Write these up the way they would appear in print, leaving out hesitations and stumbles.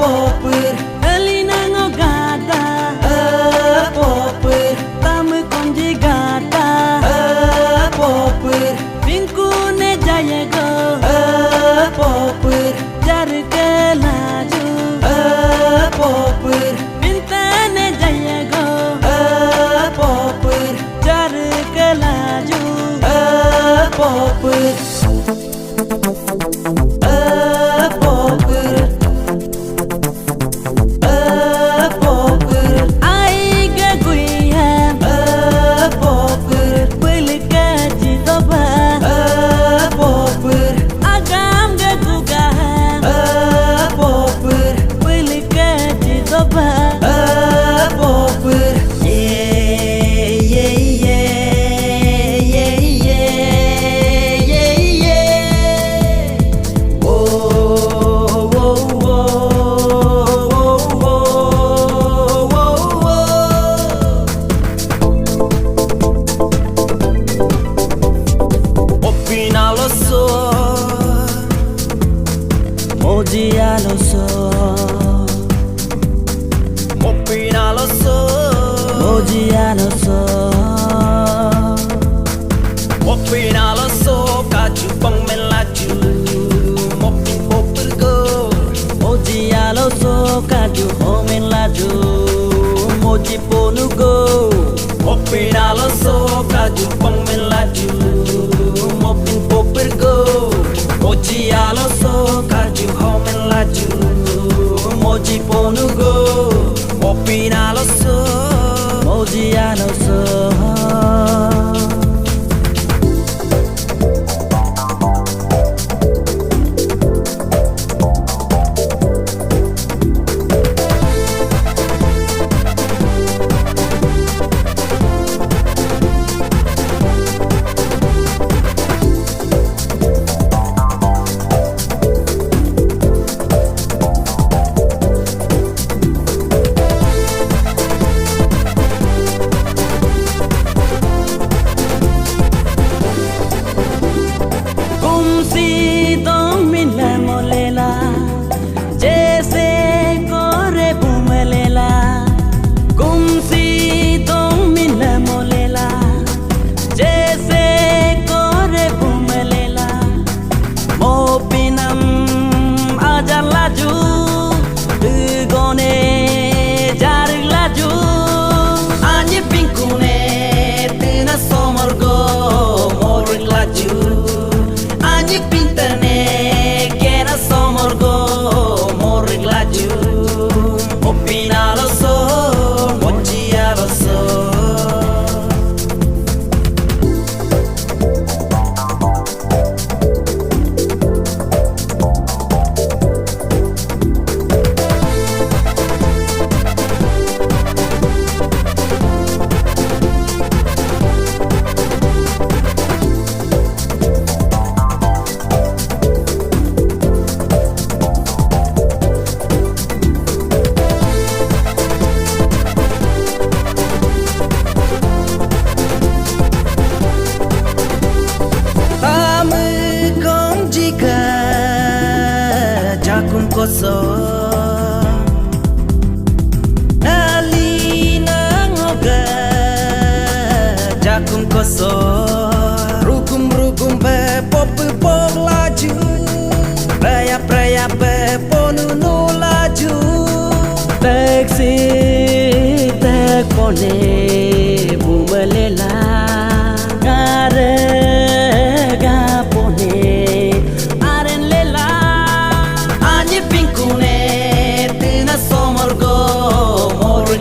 popper Elina ngogata popper Tam konji gata popper Pinku ne jayego popper Jar ke laju popper Pinta ne jayego popper Jar ke laju popper Moji ponugo, opinalo so kaju pangmen laju, mopin popirgo, moji alo so kaju homen laju, moji ponugo, opinalo so, moji alo so. Alina ngoga jakum koso rugum be pop pop laju praya be ponunu laju taxi tak pone bumelela gare ga pone aren lela ani pinkune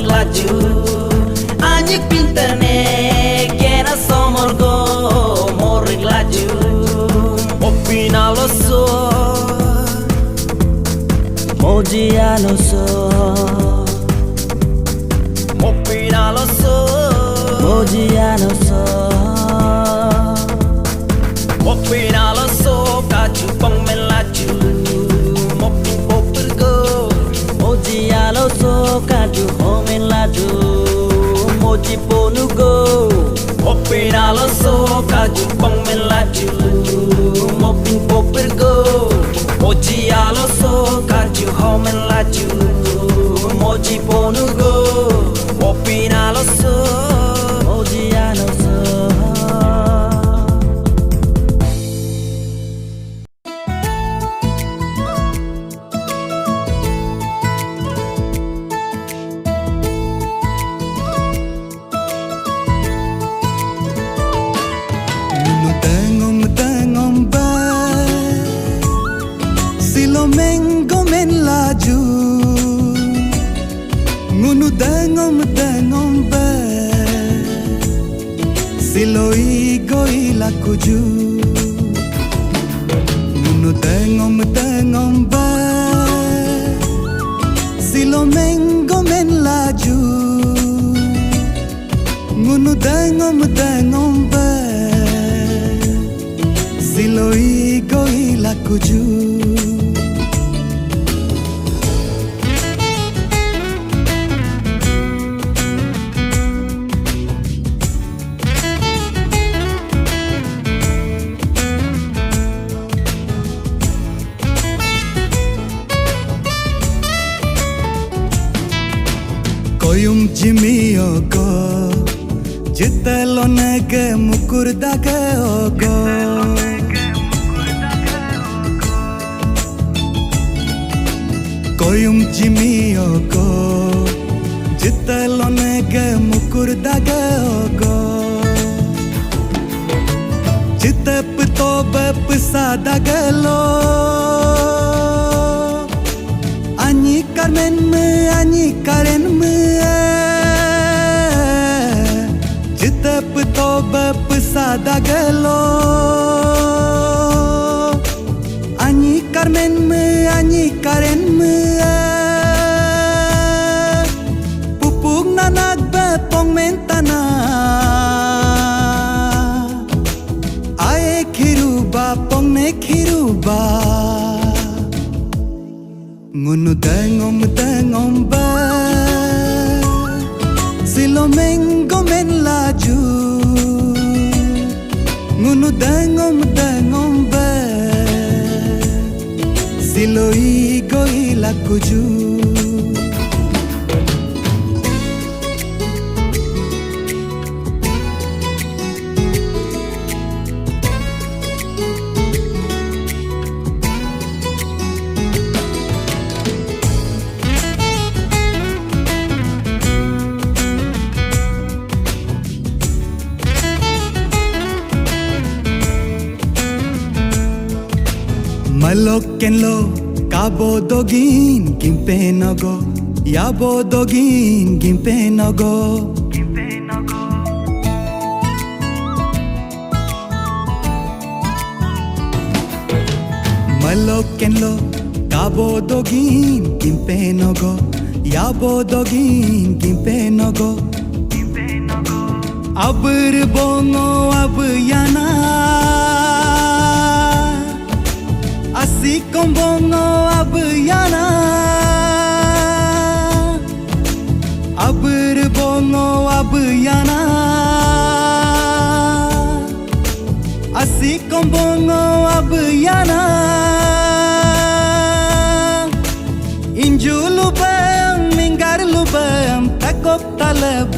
laju anjik pintane kena somorgo morik laju opinalo so moji alo so opinalo so moji alo so opinalo so kaju pangmen laju mopin popirgo moji alo so kaju homen laju moji ponugo opinalo so kaju pangmen laju mopin popirgo moji alo so kaju homen laju laju moji ponugo opina lo so moji alo so Mengo men laju ngunu dangom ba siloi goi lakuju ngunu dangom ba silo mengo men laju ngunu dangom ba siloi goi lakuju Koyum jimi ogo jitelo nege mukur dage ogo Koyum jimi ogo jitelo nege mukur dage ogo Jitep to bepsa dage lo Anyi karmen me anyi karen me Jitep to bepsa dagelo Anyi karmen me anyi karen me Pupuk nanak bepong mentana Ae khiruba pong ne khiruba Ngunu dangom ba silo mengo men laju ngunu dangom ba silo igo ilakuju Maloken lo kabo dogin gimpe nogo yabo dogin gimpe nogo Maloken lo kabo dogin gimpe nogo yabo dogin gimpe nogo Abur bongo abuyana Así con bongo abuyana Abur bongo abuyana Así con bongo abuyana Inju lubam mingar lubam takok talab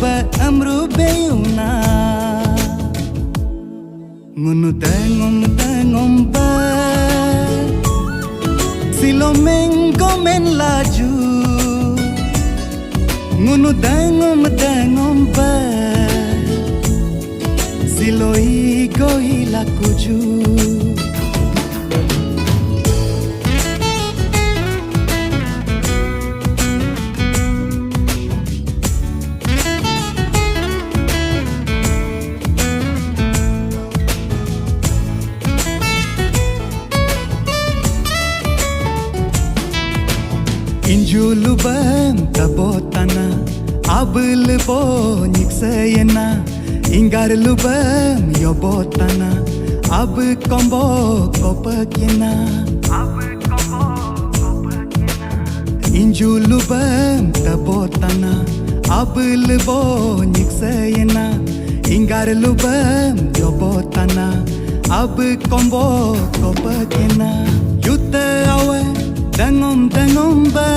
amru beyuna Ngunu dangom ba Silo mengo men laju Ngunu dangom ba Silo igo ilakuju Injulubam tabotana abul bo niksayena ingar lubam yobotana ab kombo kopakena Injulubam tabotana abul bo niksayena ingar lubam yobotana ab kombo kopakena yuta awe dangom ba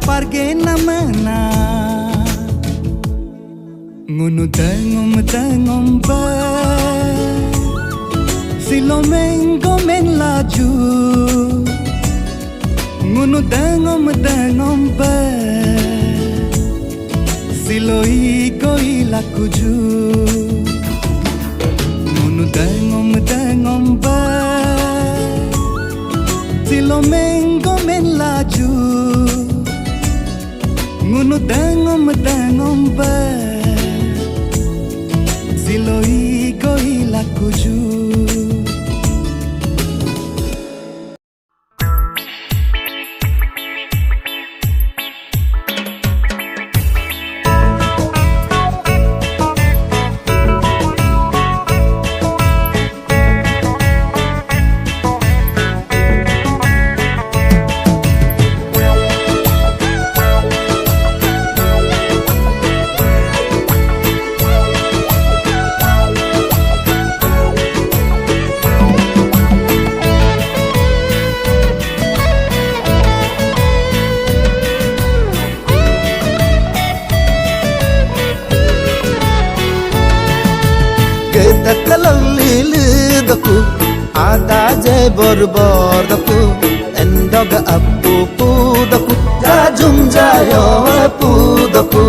parge namana ngunu dengom ba silomengo men laju ngunu dengom ba siloi koi lakuju ngunu dengom ba silomengo men laju ngunu dengom ba siloi koi lakuju Kalaliludaku ada je borbordaku endoga appu pudaku jajum jayo pudaku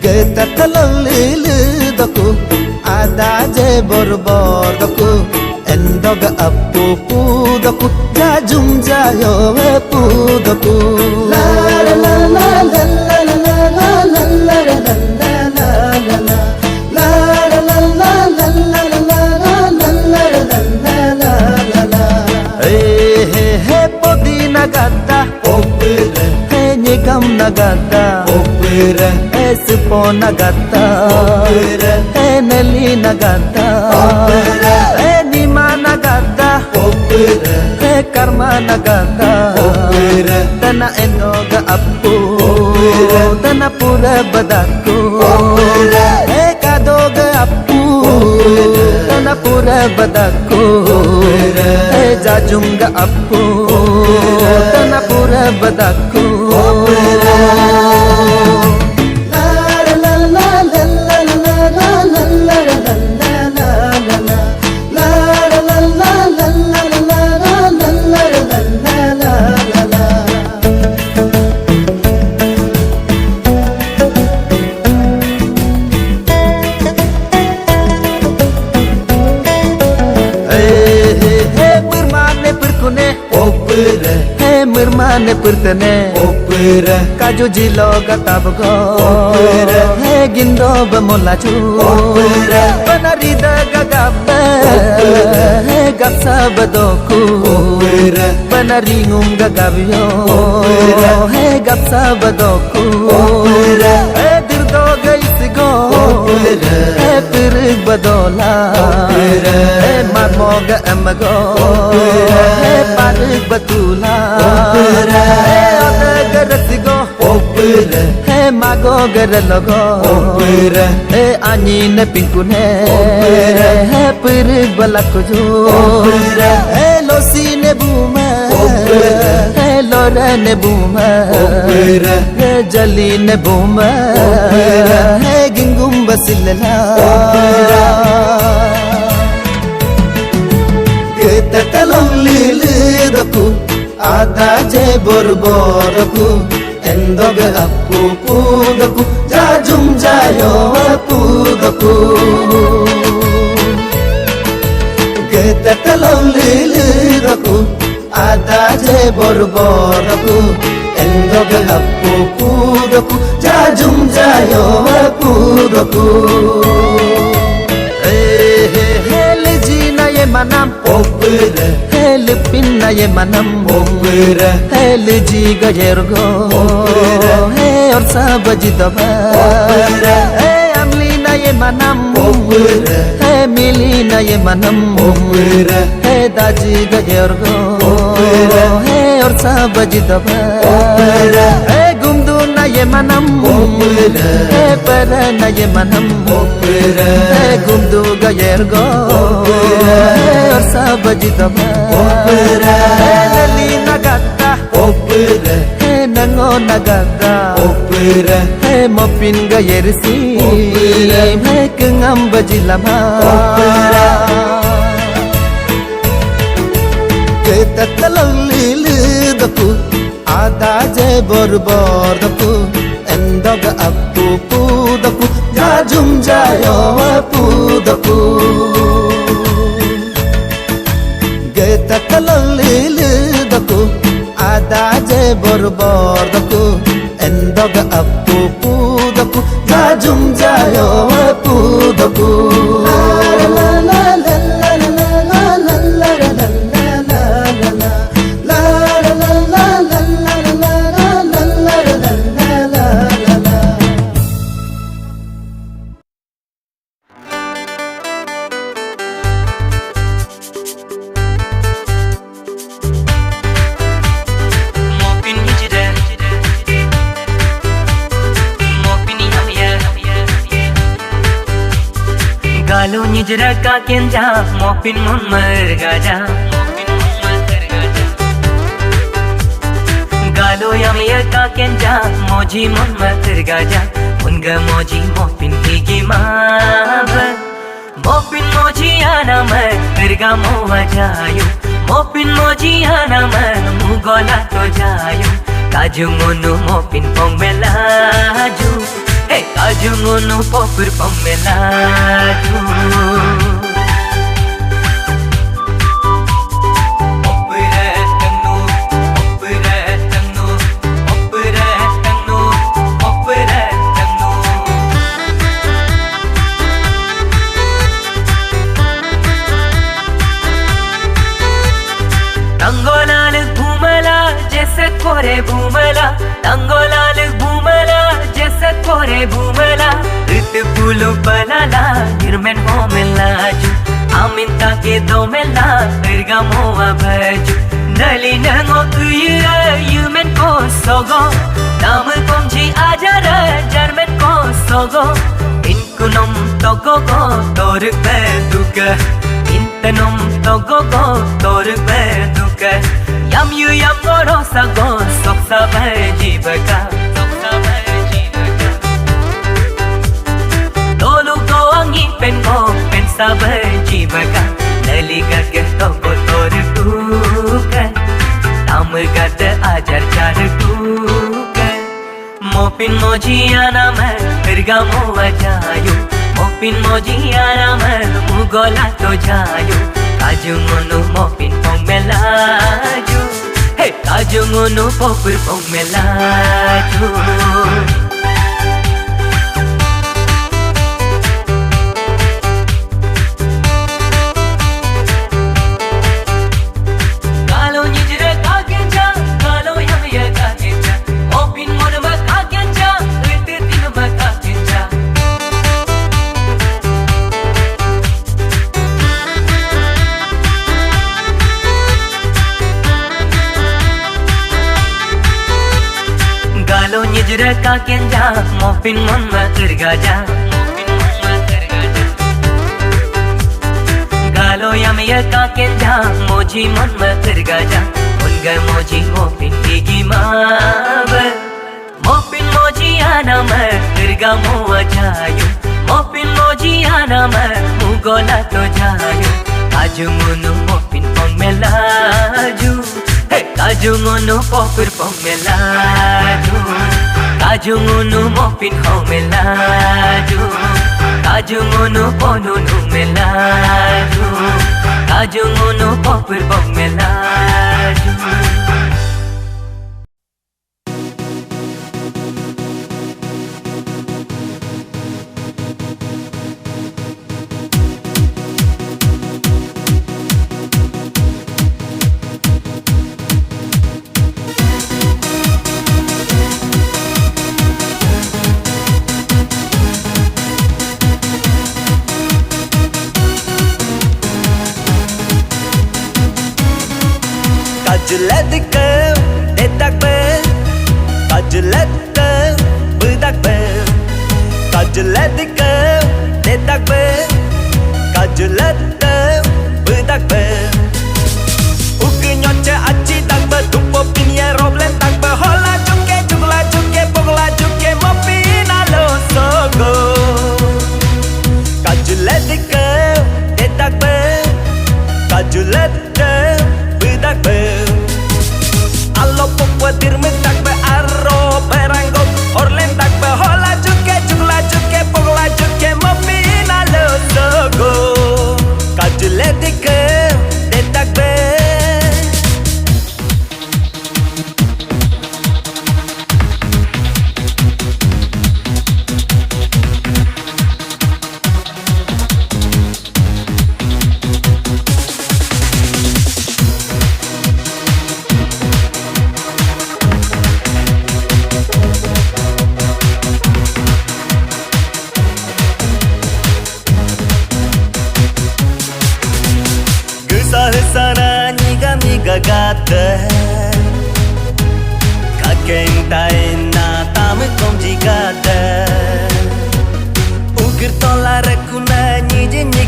geta kalaliludaku ada je borbordaku endoga appu pudaku jajum jayo pudaku la la la la la la la la la Nagada opera nyegam nagada opera espo nagada opera nali nagada opera nima nagada opera karma nagada opera tana enoga appu opera tana pura badaku opera kadoga appu opera tana pura badaku opera jajunga appu tana pura badaku Mirmane purtane opera kaju jilo gatabgo opera he gindo bamolachu opera banarida gagabbe he gapsa badoku opera banaringum gagabyo opera he gapsa badoku opera he dirdo gaisgo opera he pirig badola opera he marmoga amago opera he parig batula opera hey garasigo opera hey mago garalogo opera hey ani ne pinku ne opera hey pir balakojo opera hey losi ne buma opera hey lora ne buma opera hey jali ne buma opera hey gingum basilala opera keta kalaliludaku ada je borborku endoga appu pudaku jajum jayo pudaku geta kalaliludaku ada je borborku endoga appu pudaku jajum jayo pudaku manam opera hel pinna ye manam opera hel ji gajergo opera he or sabji daba opera he amlina ye manam opera he milina ye manam opera he daji gajergo opera he or sabji daba opera he gumdu na ye manam opera he para na ye manam opera he gumdu gajergo opera or sabji daba opera nali nagata Opera Hey nango nagada Opera Hey mopin gayersi Opera Hey kengam bajilama Opera Kita talalili daku Ada je borbor daku Endoga apu pu daku Jajum jayo apu daku Kita talalili daku Ada je borbor daku Endoga apu pu daku Jajum jayo apu daku La la la la la la la la Galu nijra ka kenja mopin mun margaja Galu yamiya ka kenja moji mun margaja Unga moji mopin higi mab Mopin moji ana marga mowa jayu Mopin moji ana mugola to jayu Kaju ngunu mopin pong melaju Hey, kaju ngunu popur pamelaju Opera tangnu, opera tangnu, opera tangnu, opera tangnu Tangolal घूमला जैसे कोरे घूमला Tangolal घूमला जैसे कोरे घूमला रित फूलो पलाला गिरमेन हो मिलाजू आमिंता के दो मिला तिरगा मोआ भजू नली नंगो तुयरा युमेन को सोगो नाम पंजी आजर जर्मेन को सोगो इनकुनम तोगो गो तोर पे दुक इंतनम तोगो गो तोर पे दुक यम यु यम गोरो सगो सोक्सा भजी बका सब जीवका नलिका के तो तोर टूक नाम गद आजर चार टूक मोपिन मोजियाना मैं फिरगा मोवा जायु मोपिन मोजियाना मैं मुगोला तो जायु काजू मोनु मोपिन पोंग मेलाजू हे काजू मोनु पोपुर Pong मेलाजू Nijra ka kenja mopin mon matergaja Galo yamiya ka kenja moji mon matergaja Unga moji mopin higi mab Mopin moji ana materga moa jayu Mopin moji ana mugola to jayu Kaju ngunu mopin pong melaju Kaju ngunu popur pong melaju Kaju ngunu mopin ho melaju Kaju ngunu ponu nu melaju Kaju ngunu popur pong melaju Kajuledike detakbe Kajuledike budakbe Kajuledike detakbe Kajuledike budakbe Uke nyoche aci takbe tupo pinie roblem takbe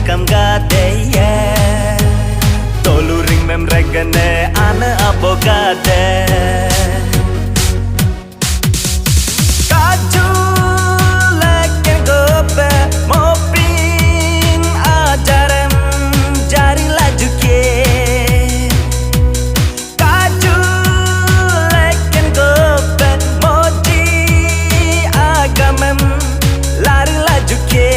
kam gade ye tolu ring mem regane ana abogade kaju leken gope mopin ajaram jari laju ke kaju leken gope moji agamam lari laju ke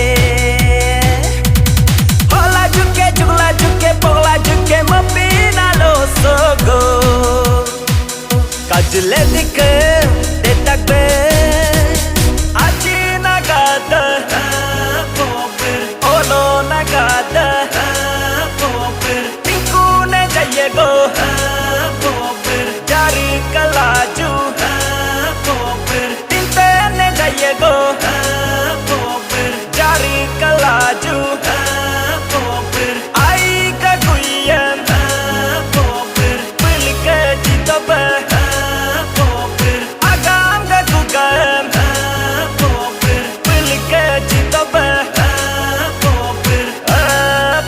hola juke jugla juke pogla juke mopin alo sogo kaju ledike detak be achi nagada popir olo nagada popir tinku ne jaye go popir jari kalaju popir tinte ne jaye go popir jari kalaju popir ai ka kuyen popir pilike jitobe popir agam ka kugam popir pilike jitobe popir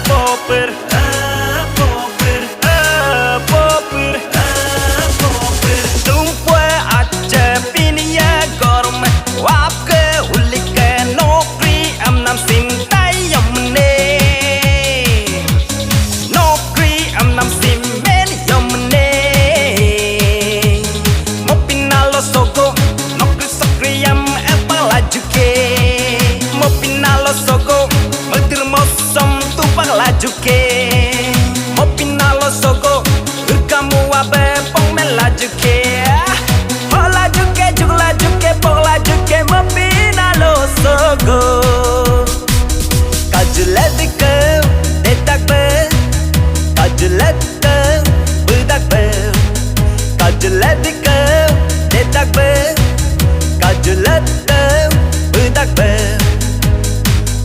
popir popir popir popir tumpe ache pinia gorme wapke ulike nokri amnam sintai yamne nokri amnam simmen yamne mopinalo sogo nokri sokriyam epalajuke mopinalo sogo madir mosom tu paglajuke mopinalo sogo kamu abe pong melajuke hola juke jugla juke pogla juke mopinalo sogo kajuledike detak be kajuledike budak be kajuledike detak be kajuledike budak be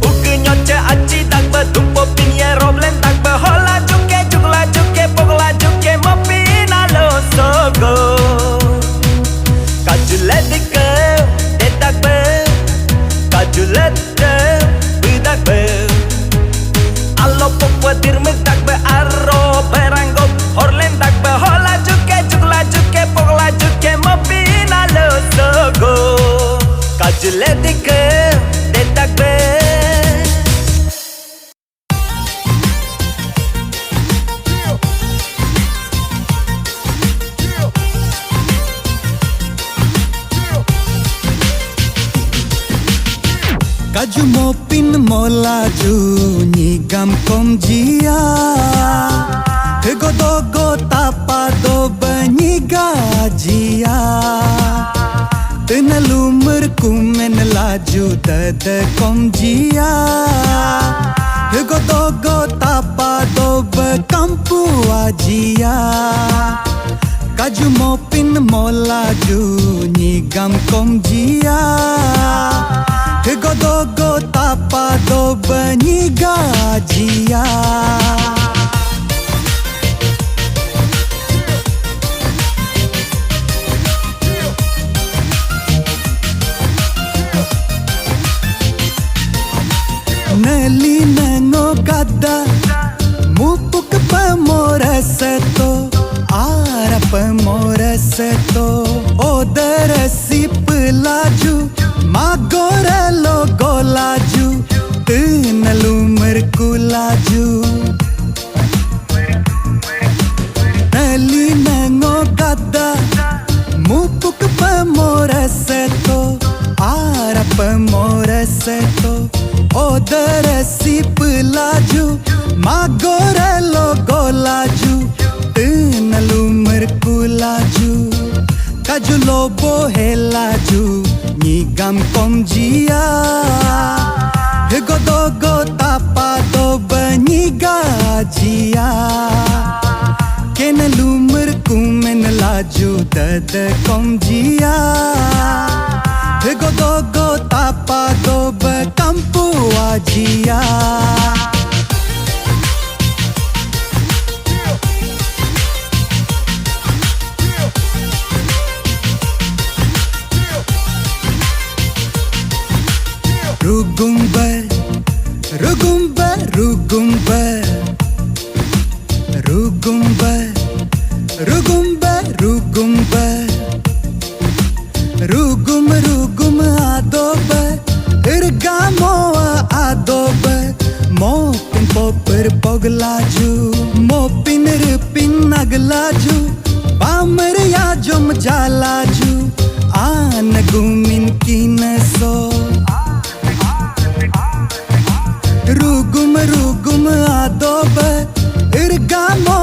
ukunyoche achi tak be tumpo pinya roblen tak be hola juke jugla juke pogla juke mopinalo sogo kajuledike detak be kajuledike budak be allo pokwa dirme tak be arro berango horlen tak be hola juke jugla juke pogla juke mopinalo sogo kajuledike detak be Kaju mopin molaju nyigam komjia Hegodogo tapado banyiga jia Tenalumur kumen laju dada komjia Hegodogo tapado bekampu ajia Kaju mopin molaju nyigam komjia Hegodogo tapado banyiga jia Nali nango gada mupuk pamoraseto ara pamoraseto odarasi pelaju magorelo golaju tenalumur kulaju Nali nango gada mupuk pamoraseto ara pamoraseto odarasi pelaju magorelo golaju tenalumur kulaju kaju lobo helaju nyigam komjia hegodogo tapado banyiga jia kenalumur kumen laju dada komjia hegodogo tapado bekampu ajia Rugumba rugumba rugumba rugumba rugumba rugum rugum adoba irgamo adoba mopin popper poglaju mopin ripin naglaju pamar ya jom jalaju an gumin kinaso rugum rugum adoba irgamo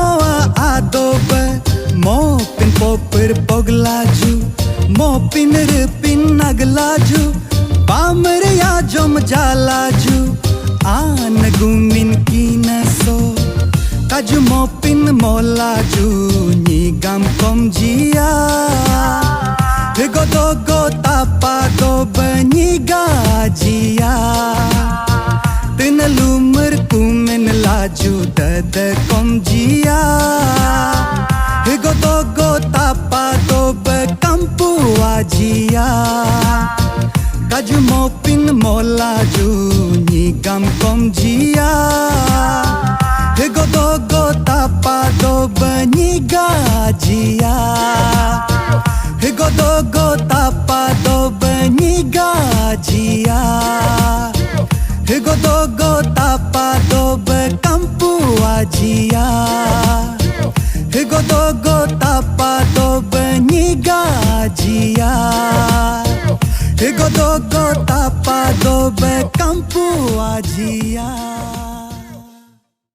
adoba mopin popper poglaju mopin ripin naglaju pamar ya jom jalaju an gumin kinaso kaju mopin molaju ni gam kom jia go do tapa do bani gajia tin lumur kumen laju dad kom jia go tapa do kampu ajia kaju mopin molaju ni gam kom jia go tapa do bani gajia go tapa do bani gajia go tapa do kampu ajia go tapa do bani gajia go tapa do kampu ajia